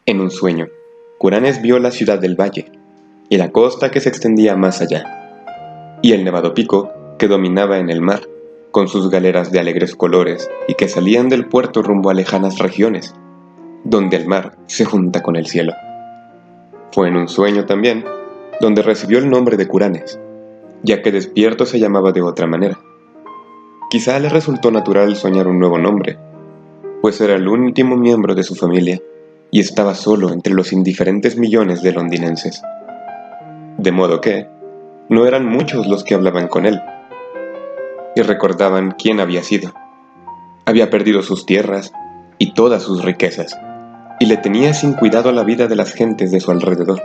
En un sueño, Curanes vio la ciudad del valle y la costa que se extendía más allá, y el nevado pico que dominaba en el mar, con sus galeras de alegres colores y que salían del puerto rumbo a lejanas regiones, donde el mar se junta con el cielo. Fue en un sueño también donde recibió el nombre de Curanes, ya que despierto se llamaba de otra manera. Quizá le resultó natural soñar un nuevo nombre, pues era el último miembro de su familia y estaba solo entre los indiferentes millones de londinenses. De modo que no eran muchos los que hablaban con él y recordaban quién había sido. Había perdido sus tierras y todas sus riquezas, y le tenía sin cuidado la vida de las gentes de su alrededor,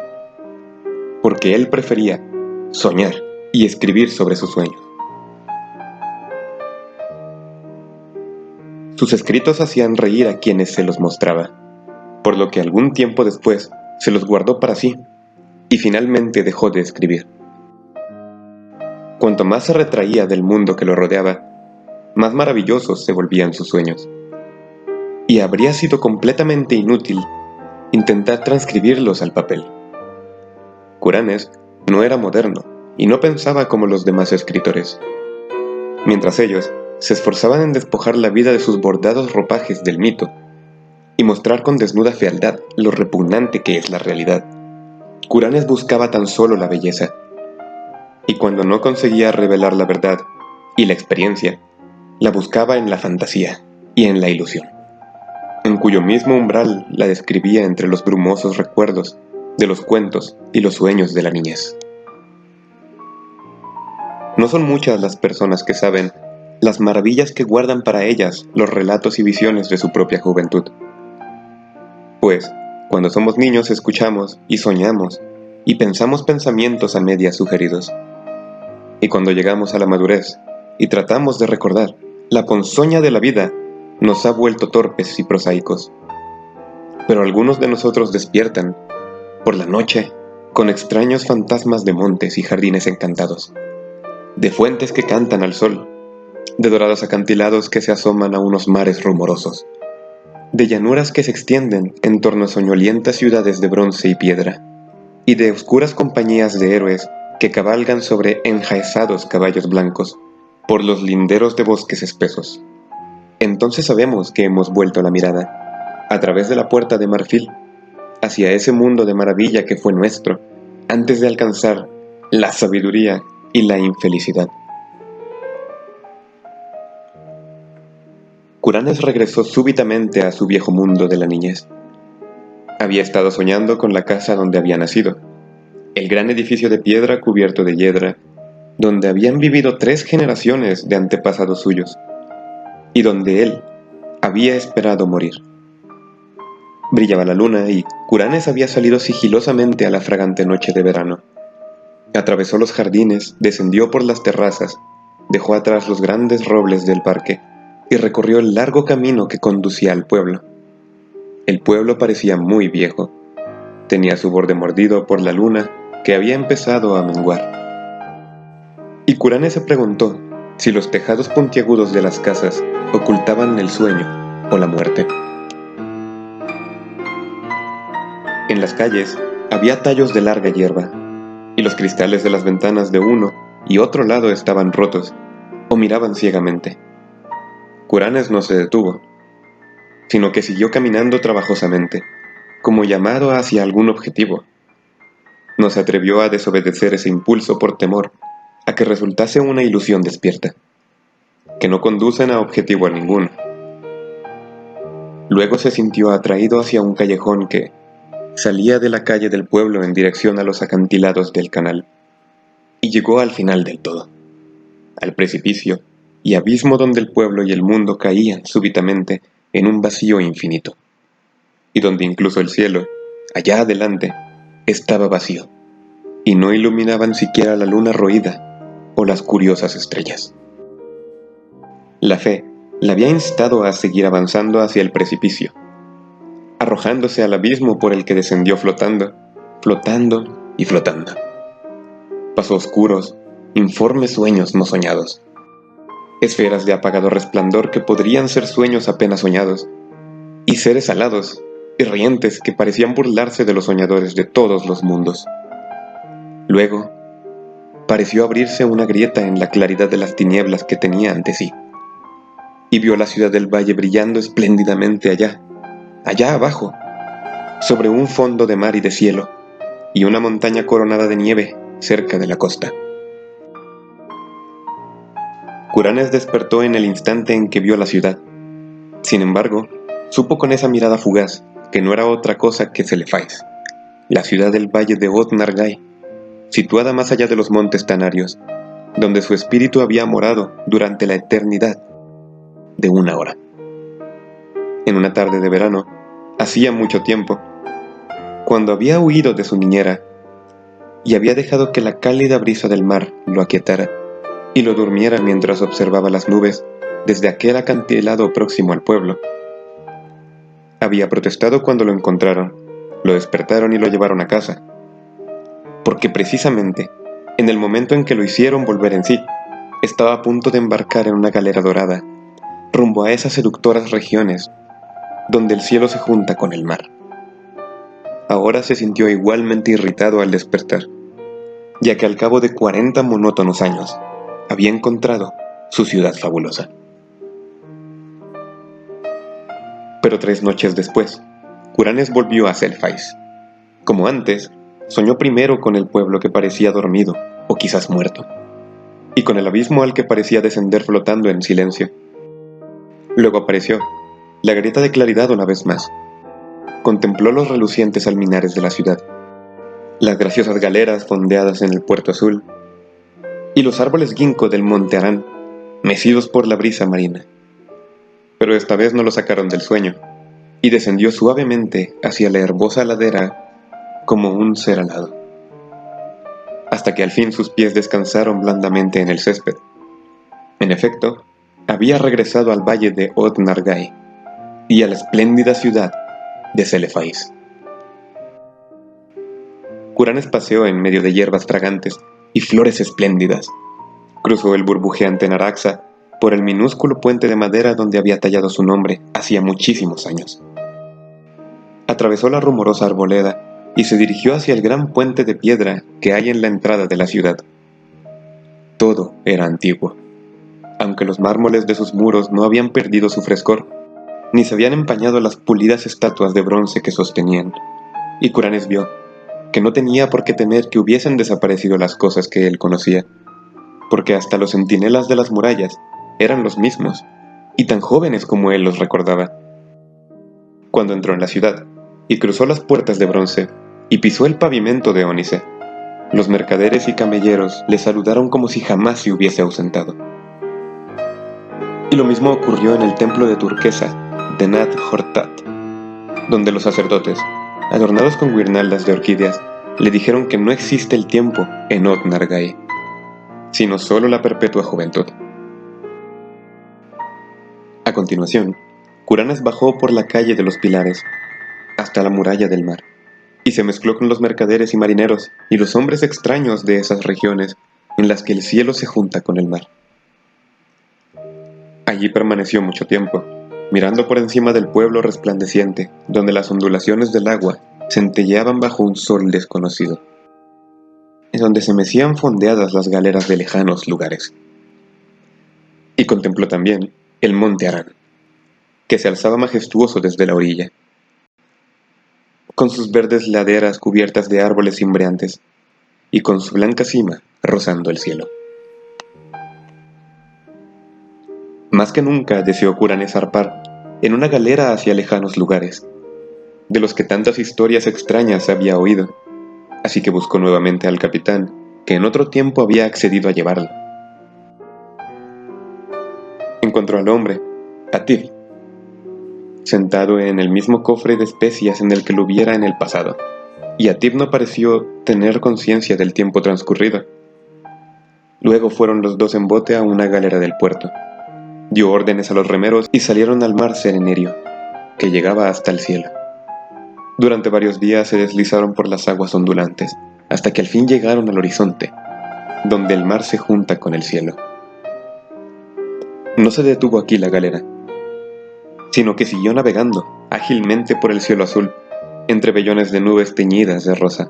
porque él prefería soñar y escribir sobre sus sueños. Sus escritos hacían reír a quienes se los mostraba, por lo que algún tiempo después se los guardó para sí y finalmente dejó de escribir. Cuanto más se retraía del mundo que lo rodeaba, más maravillosos se volvían sus sueños. Y habría sido completamente inútil intentar transcribirlos al papel. Curanes no era moderno y no pensaba como los demás escritores. Mientras ellos se esforzaban en despojar la vida de sus bordados ropajes del mito y mostrar con desnuda fealdad lo repugnante que es la realidad, Curanes buscaba tan solo la belleza, y cuando no conseguía revelar la verdad y la experiencia, la buscaba en la fantasía y en la ilusión, en cuyo mismo umbral la describía entre los brumosos recuerdos de los cuentos y los sueños de la niñez. No son muchas las personas que saben las maravillas que guardan para ellas los relatos y visiones de su propia juventud. Pues, cuando somos niños escuchamos y soñamos y pensamos pensamientos a medias sugeridos. Y cuando llegamos a la madurez y tratamos de recordar, la ponzoña de la vida nos ha vuelto torpes y prosaicos. Pero algunos de nosotros despiertan, por la noche, con extraños fantasmas de montes y jardines encantados, de fuentes que cantan al sol, de dorados acantilados que se asoman a unos mares rumorosos, de llanuras que se extienden en torno a soñolientas ciudades de bronce y piedra, y de oscuras compañías de héroes que cabalgan sobre enjaezados caballos blancos por los linderos de bosques espesos. Entonces sabemos que hemos vuelto la mirada, a través de la puerta de marfil, hacia ese mundo de maravilla que fue nuestro, antes de alcanzar la sabiduría y la infelicidad. Curanes regresó súbitamente a su viejo mundo de la niñez. Había estado soñando con la casa donde había nacido, el gran edificio de piedra cubierto de hiedra, donde habían vivido 3 generaciones de antepasados suyos, y donde él había esperado morir. Brillaba la luna y Curanes había salido sigilosamente a la fragante noche de verano. Atravesó los jardines, descendió por las terrazas, dejó atrás los grandes robles del parque y recorrió el largo camino que conducía al pueblo. El pueblo parecía muy viejo. Tenía su borde mordido por la luna que había empezado a menguar. Y Curanes se preguntó si los tejados puntiagudos de las casas ocultaban el sueño o la muerte. En las calles había tallos de larga hierba, y los cristales de las ventanas de uno y otro lado estaban rotos o miraban ciegamente. Curanes no se detuvo, sino que siguió caminando trabajosamente, como llamado hacia algún objetivo. No se atrevió a desobedecer ese impulso por temor a que resultase una ilusión despierta, que no conducen a objetivo ninguno. Luego se sintió atraído hacia un callejón que salía de la calle del pueblo en dirección a los acantilados del canal, y llegó al final del todo, al precipicio y abismo donde el pueblo y el mundo caían súbitamente en un vacío infinito, y donde incluso el cielo, allá adelante, estaba vacío, y no iluminaban siquiera la luna roída o las curiosas estrellas. La fe la había instado a seguir avanzando hacia el precipicio, arrojándose al abismo por el que descendió flotando, flotando y flotando. Pasó oscuros, informes sueños no soñados, esferas de apagado resplandor que podrían ser sueños apenas soñados, y seres alados y rientes que parecían burlarse de los soñadores de todos los mundos. Luego, pareció abrirse una grieta en la claridad de las tinieblas que tenía ante sí, y vio la ciudad del valle brillando espléndidamente allá abajo, sobre un fondo de mar y de cielo, y una montaña coronada de nieve cerca de la costa. Curanes despertó en el instante en que vio la ciudad. Sin embargo, supo con esa mirada fugaz que no era otra cosa que Celefais, la ciudad del valle de Oth-Nargai, situada más allá de los montes Tanarios, donde su espíritu había morado durante la eternidad de una hora. En una tarde de verano, hacía mucho tiempo, cuando había huido de su niñera y había dejado que la cálida brisa del mar lo aquietara y lo durmiera mientras observaba las nubes desde aquel acantilado próximo al pueblo. Había protestado cuando lo encontraron, lo despertaron y lo llevaron a casa, porque precisamente, en el momento en que lo hicieron volver en sí, estaba a punto de embarcar en una galera dorada, rumbo a esas seductoras regiones donde el cielo se junta con el mar. Ahora se sintió igualmente irritado al despertar, ya que al cabo de 40 monótonos años, había encontrado su ciudad fabulosa. Pero 3 noches después, Curanes volvió a Celefais. Como antes, soñó primero con el pueblo que parecía dormido, o quizás muerto, y con el abismo al que parecía descender flotando en silencio. Luego apareció la grieta de claridad una vez más. Contempló los relucientes alminares de la ciudad, las graciosas galeras fondeadas en el puerto azul, y los árboles ginkgo del monte Arán, mecidos por la brisa marina. Pero esta vez no lo sacaron del sueño, y descendió suavemente hacia la herbosa ladera como un ser alado, hasta que al fin sus pies descansaron blandamente en el césped. En efecto, había regresado al valle de Oth-Nargai y a la espléndida ciudad de Celefais. Curanes paseó en medio de hierbas fragantes y flores espléndidas. Cruzó el burbujeante Naraxa por el minúsculo puente de madera donde había tallado su nombre hacía muchísimos años. Atravesó la rumorosa arboleda y se dirigió hacia el gran puente de piedra que hay en la entrada de la ciudad. Todo era antiguo, aunque los mármoles de sus muros no habían perdido su frescor, ni se habían empañado las pulidas estatuas de bronce que sostenían, y Curanes vio que no tenía por qué temer que hubiesen desaparecido las cosas que él conocía, porque hasta los centinelas de las murallas eran los mismos, y tan jóvenes como él los recordaba. Cuando entró en la ciudad, y cruzó las puertas de bronce, y pisó el pavimento de ónice, los mercaderes y camelleros le saludaron como si jamás se hubiese ausentado. Y lo mismo ocurrió en el templo de turquesa de Nat Hortat, donde los sacerdotes, adornados con guirnaldas de orquídeas, le dijeron que no existe el tiempo en Oth-Nargai, sino solo la perpetua juventud. A continuación, Curanes bajó por la calle de los Pilares hasta la muralla del mar, y se mezcló con los mercaderes y marineros y los hombres extraños de esas regiones en las que el cielo se junta con el mar. Allí permaneció mucho tiempo, mirando por encima del pueblo resplandeciente, donde las ondulaciones del agua centelleaban bajo un sol desconocido, en donde se mecían fondeadas las galeras de lejanos lugares. Y contempló también el monte Arán, que se alzaba majestuoso desde la orilla, con sus verdes laderas cubiertas de árboles cimbreantes, y con su blanca cima rozando el cielo. Más que nunca deseó Curanes zarpar en una galera hacia lejanos lugares, de los que tantas historias extrañas había oído, así que buscó nuevamente al capitán, que en otro tiempo había accedido a llevarlo. Encontró al hombre, Atib, sentado en el mismo cofre de especias en el que lo viera en el pasado, y Atib no pareció tener conciencia del tiempo transcurrido. Luego fueron los dos en bote a una galera del puerto. Dio órdenes a los remeros y salieron al mar Serenerio, que llegaba hasta el cielo. Durante varios días se deslizaron por las aguas ondulantes, hasta que al fin llegaron al horizonte, donde el mar se junta con el cielo. No se detuvo aquí la galera, sino que siguió navegando ágilmente por el cielo azul, entre vellones de nubes teñidas de rosa.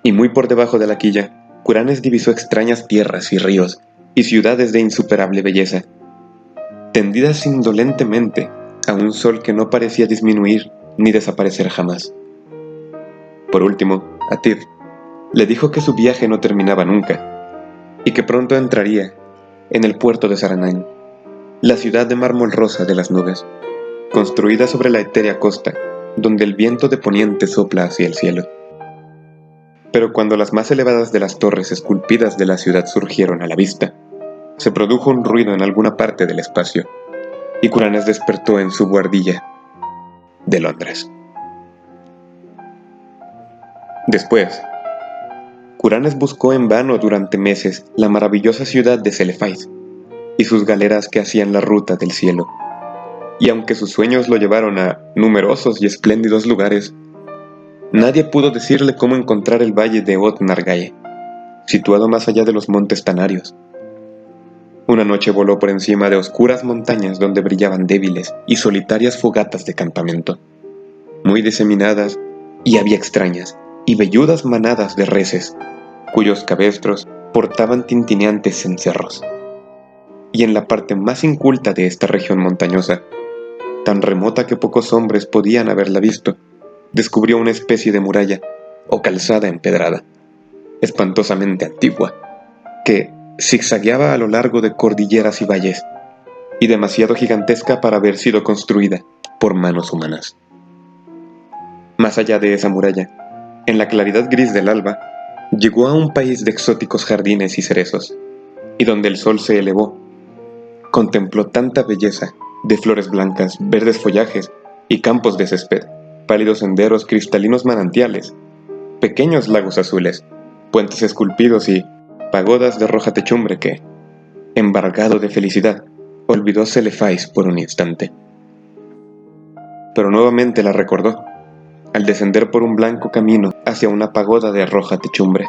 Y muy por debajo de la quilla, Curanes divisó extrañas tierras y ríos, y ciudades de insuperable belleza, tendidas indolentemente a un sol que no parecía disminuir ni desaparecer jamás. Por último, a Tyr le dijo que su viaje no terminaba nunca, y que pronto entraría en el puerto de Saranain, la ciudad de mármol rosa de las nubes, construida sobre la etérea costa, donde el viento de poniente sopla hacia el cielo. Pero cuando las más elevadas de las torres esculpidas de la ciudad surgieron a la vista, se produjo un ruido en alguna parte del espacio, y Curanes despertó en su buhardilla de Londres. Después, Curanes buscó en vano durante meses la maravillosa ciudad de Celefais y sus galeras que hacían la ruta del cielo, y aunque sus sueños lo llevaron a numerosos y espléndidos lugares, nadie pudo decirle cómo encontrar el valle de Oth-Nargai, situado más allá de los montes Tanarios. Una noche voló por encima de oscuras montañas donde brillaban débiles y solitarias fogatas de campamento, muy diseminadas, y había extrañas y velludas manadas de reses, cuyos cabestros portaban tintineantes cencerros. Y en la parte más inculta de esta región montañosa, tan remota que pocos hombres podían haberla visto, descubrió una especie de muralla o calzada empedrada, espantosamente antigua, que zigzagueaba a lo largo de cordilleras y valles, y demasiado gigantesca para haber sido construida por manos humanas. Más allá de esa muralla, en la claridad gris del alba, llegó a un país de exóticos jardines y cerezos, y donde el sol se elevó, contempló tanta belleza de flores blancas, verdes follajes y campos de césped, pálidos senderos, cristalinos manantiales, pequeños lagos azules, puentes esculpidos y pagodas de roja techumbre que, embargado de felicidad, olvidó Celefais por un instante. Pero nuevamente la recordó, al descender por un blanco camino hacia una pagoda de roja techumbre.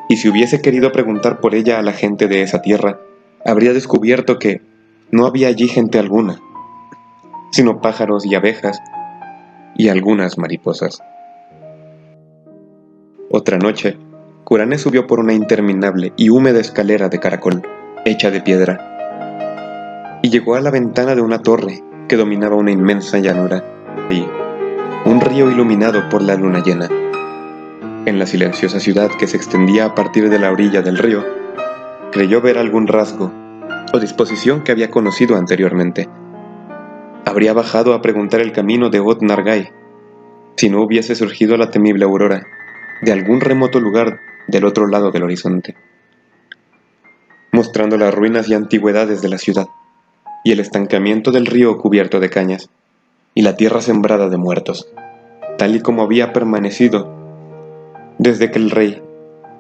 Y si hubiese querido preguntar por ella a la gente de esa tierra, habría descubierto que no había allí gente alguna, sino pájaros y abejas y algunas mariposas. Otra noche, Curanes subió por una interminable y húmeda escalera de caracol, hecha de piedra, y llegó a la ventana de una torre que dominaba una inmensa llanura y un río iluminado por la luna llena. En la silenciosa ciudad que se extendía a partir de la orilla del río, creyó ver algún rasgo o disposición que había conocido anteriormente. Habría bajado a preguntar el camino de Oth-Nargai, si no hubiese surgido la temible aurora de algún remoto lugar del otro lado del horizonte, mostrando las ruinas y antigüedades de la ciudad, y el estancamiento del río cubierto de cañas, y la tierra sembrada de muertos, tal y como había permanecido desde que el rey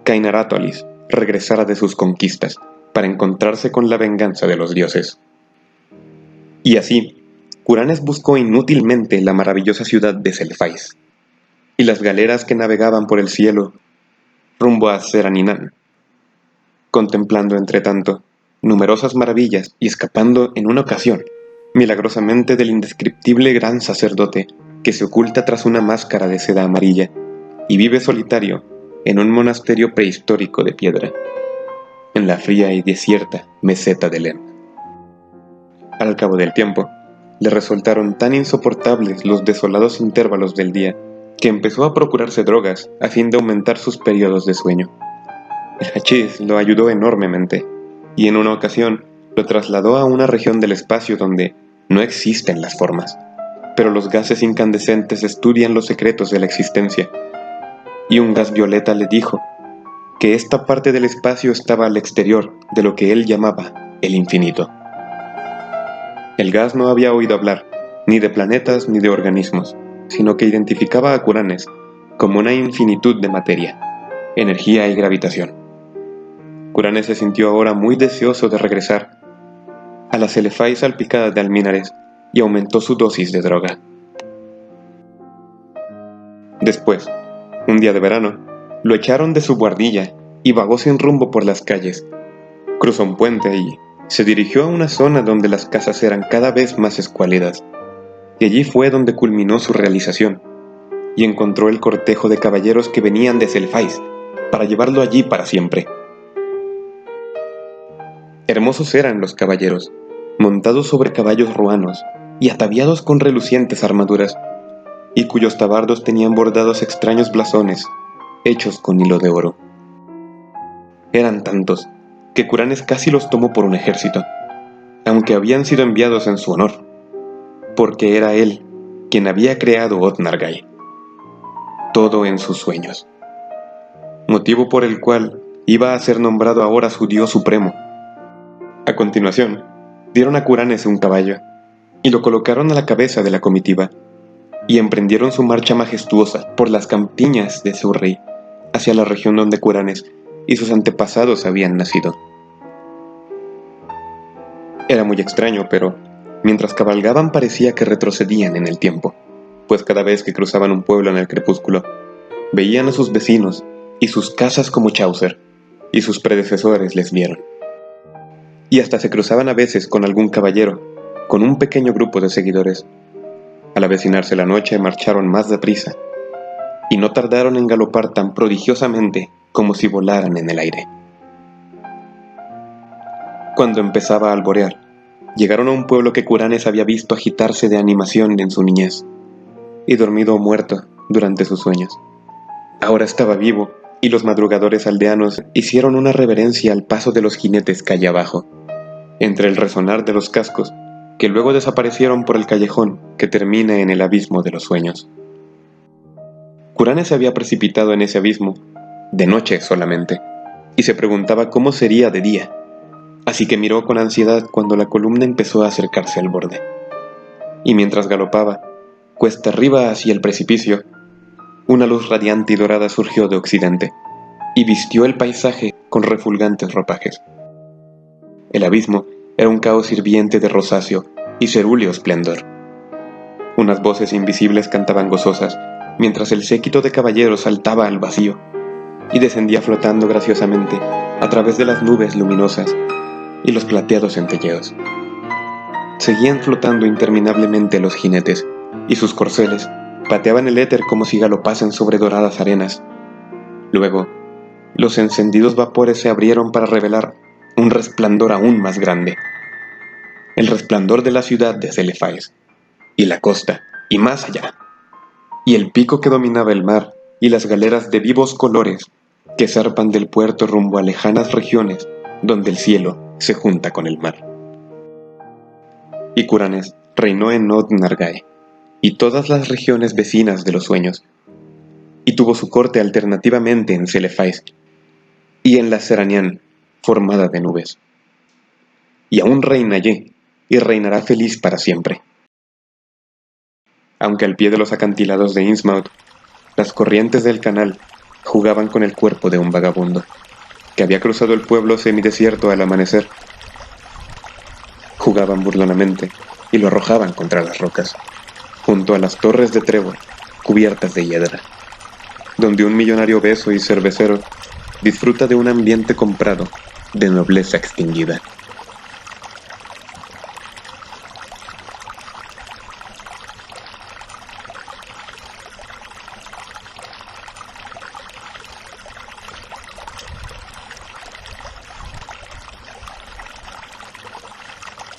Cainaratolis regresara de sus conquistas para encontrarse con la venganza de los dioses. Y así, Curanes buscó inútilmente la maravillosa ciudad de Celefais, y las galeras que navegaban por el cielo rumbo a Seraninán, contemplando entretanto numerosas maravillas y escapando en una ocasión milagrosamente del indescriptible gran sacerdote que se oculta tras una máscara de seda amarilla y vive solitario en un monasterio prehistórico de piedra, en la fría y desierta meseta de Lem. Al cabo del tiempo, le resultaron tan insoportables los desolados intervalos del día que empezó a procurarse drogas a fin de aumentar sus periodos de sueño. El hachís lo ayudó enormemente, y en una ocasión lo trasladó a una región del espacio donde no existen las formas, pero los gases incandescentes estudian los secretos de la existencia, y un gas violeta le dijo que esta parte del espacio estaba al exterior de lo que él llamaba el infinito. El gas no había oído hablar ni de planetas ni de organismos, sino que identificaba a Curanes como una infinitud de materia, energía y gravitación. Curanes se sintió ahora muy deseoso de regresar a la Celefais salpicada de almínares y aumentó su dosis de droga. Después, un día de verano, lo echaron de su buhardilla y vagó sin rumbo por las calles. Cruzó un puente y, Se dirigió a una zona donde las casas eran cada vez más escuálidas, y allí fue donde culminó su realización, y encontró el cortejo de caballeros que venían de Celefais para llevarlo allí para siempre. Hermosos eran los caballeros, montados sobre caballos ruanos y ataviados con relucientes armaduras, y cuyos tabardos tenían bordados extraños blasones, hechos con hilo de oro. Eran tantos, que Curanes casi los tomó por un ejército, aunque habían sido enviados en su honor, porque era él quien había creado Oth-Nargai. Todo en sus sueños. Motivo por el cual iba a ser nombrado ahora su dios supremo. A continuación, dieron a Curanes un caballo, y lo colocaron a la cabeza de la comitiva, y emprendieron su marcha majestuosa por las campiñas de su rey, hacia la región donde Curanes y sus antepasados habían nacido. Era muy extraño, pero mientras cabalgaban parecía que retrocedían en el tiempo, pues cada vez que cruzaban un pueblo en el crepúsculo, veían a sus vecinos y sus casas como Chaucer, y sus predecesores les vieron. Y hasta se cruzaban a veces con algún caballero, con un pequeño grupo de seguidores. Al avecinarse la noche marcharon más deprisa, y no tardaron en galopar tan prodigiosamente como si volaran en el aire. Cuando empezaba a alborear, llegaron a un pueblo que Curanes había visto agitarse de animación en su niñez, y dormido o muerto durante sus sueños. Ahora estaba vivo, y los madrugadores aldeanos hicieron una reverencia al paso de los jinetes calle abajo, entre el resonar de los cascos, que luego desaparecieron por el callejón que termina en el abismo de los sueños. Curanes se había precipitado en ese abismo, de noche solamente, y se preguntaba cómo sería de día, así que miró con ansiedad cuando la columna empezó a acercarse al borde. Y mientras galopaba, cuesta arriba hacia el precipicio, una luz radiante y dorada surgió de occidente, y vistió el paisaje con refulgantes ropajes. El abismo era un caos hirviente de rosáceo y cerúleo esplendor. Unas voces invisibles cantaban gozosas, mientras el séquito de caballeros saltaba al vacío, y descendía flotando graciosamente a través de las nubes luminosas y los plateados centelleos. Seguían flotando interminablemente los jinetes, y sus corceles pateaban el éter como si galopasen sobre doradas arenas. Luego, los encendidos vapores se abrieron para revelar un resplandor aún más grande. El resplandor de la ciudad de Celefais, y la costa, y más allá, y el pico que dominaba el mar, y las galeras de vivos colores que zarpan del puerto rumbo a lejanas regiones donde el cielo se junta con el mar. Y Curanes reinó en Oth-Nargai y todas las regiones vecinas de los sueños, y tuvo su corte alternativamente en Celefais y en la Seranian, formada de nubes. Y aún reina allí, y reinará feliz para siempre. Aunque al pie de los acantilados de Innsmouth, las corrientes del canal jugaban con el cuerpo de un vagabundo, que había cruzado el pueblo semidesierto al amanecer. Jugaban burlonamente y lo arrojaban contra las rocas, junto a las torres de Trevor, cubiertas de hiedra, donde un millonario obeso y cervecero disfruta de un ambiente comprado de nobleza extinguida.